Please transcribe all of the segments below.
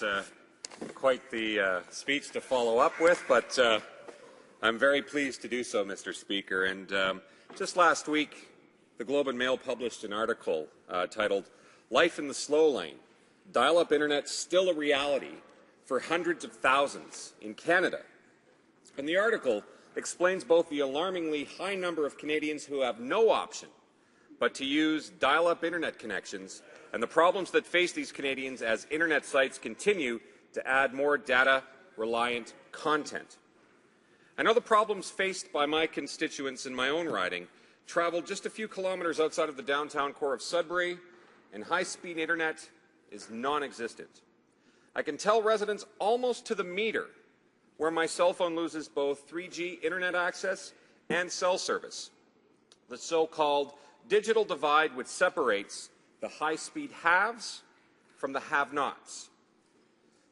was quite the speech to follow up with, but I'm very pleased to do so, Mr. Speaker. And just last week, the Globe and Mail published an article titled "Life in the Slow Lane: Dial-Up Internet Still a Reality for Hundreds of Thousands in Canada." And the article explains both the alarmingly high number of Canadians who have no option but to use dial-up internet connections and the problems that face these Canadians as internet sites continue to add more data-reliant content. I know the problems faced by my constituents in my own riding travel just a few kilometres outside of the downtown core of Sudbury, and high-speed internet is non-existent. I can tell residents almost to the meter where my cell phone loses both 3G internet access and cell service, the so-called digital divide which separates the high-speed haves from the have-nots.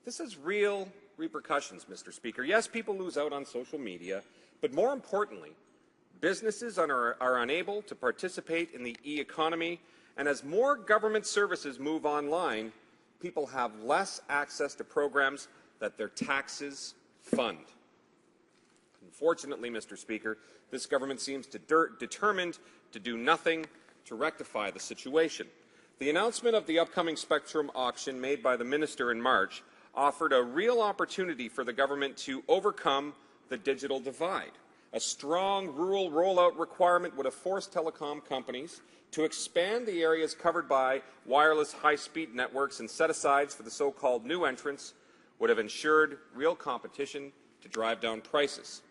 This has real repercussions, Mr. Speaker. Yes, people lose out on social media, but more importantly, businesses are unable to participate in the e-economy, and as more government services move online, people have less access to programs that their taxes fund. Unfortunately, Mr. Speaker, this government seems determined to do nothing to rectify the situation. The announcement of the upcoming spectrum auction made by the minister in March offered a real opportunity for the government to overcome the digital divide. A strong rural rollout requirement would have forced telecom companies to expand the areas covered by wireless high-speed networks, and set-asides for the so-called new entrants would have ensured real competition to drive down prices.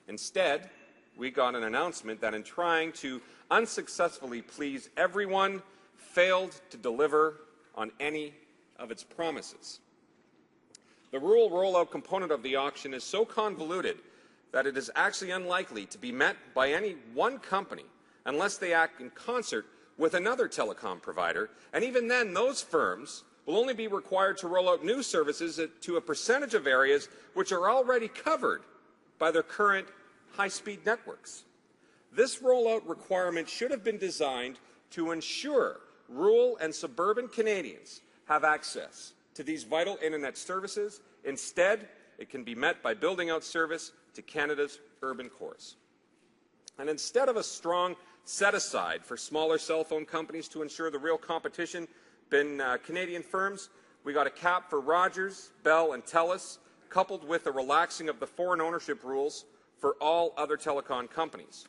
Instead, we got an announcement that, in trying to unsuccessfully please everyone, failed to deliver on any of its promises. The rural rollout component of the auction is so convoluted that it is actually unlikely to be met by any one company unless they act in concert with another telecom provider, and even then those firms will only be required to roll out new services to a percentage of areas which are already covered by their current high-speed networks. This rollout requirement should have been designed to ensure rural and suburban Canadians have access to these vital internet services. Instead, it can be met by building out service to Canada's urban cores. And instead of a strong set-aside for smaller cell phone companies to ensure the real competition in Canadian firms, we got a cap for Rogers, Bell and TELUS, coupled with a relaxing of the foreign ownership rules for all other telecom companies.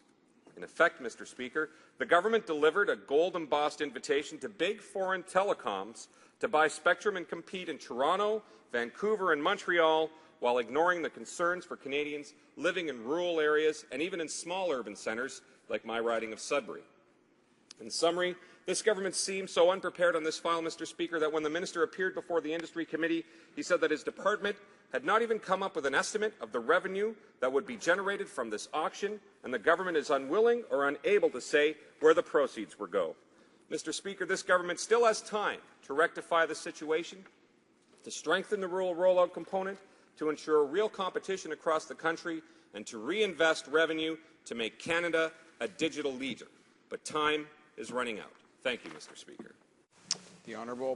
In effect, Mr. Speaker, the government delivered a gold-embossed invitation to big foreign telecoms to buy spectrum and compete in Toronto, Vancouver and Montreal, while ignoring the concerns for Canadians living in rural areas and even in small urban centres like my riding of Sudbury. In summary, this government seemed so unprepared on this file, Mr. Speaker, that when the minister appeared before the Industry Committee, he said that his department had not even come up with an estimate of the revenue that would be generated from this auction, and the government is unwilling or unable to say where the proceeds will go. Mr. Speaker, this government still has time to rectify the situation, to strengthen the rural rollout component, to ensure real competition across the country, and to reinvest revenue to make Canada a digital leader. But time is running out. Thank you, Mr. Speaker. The Honourable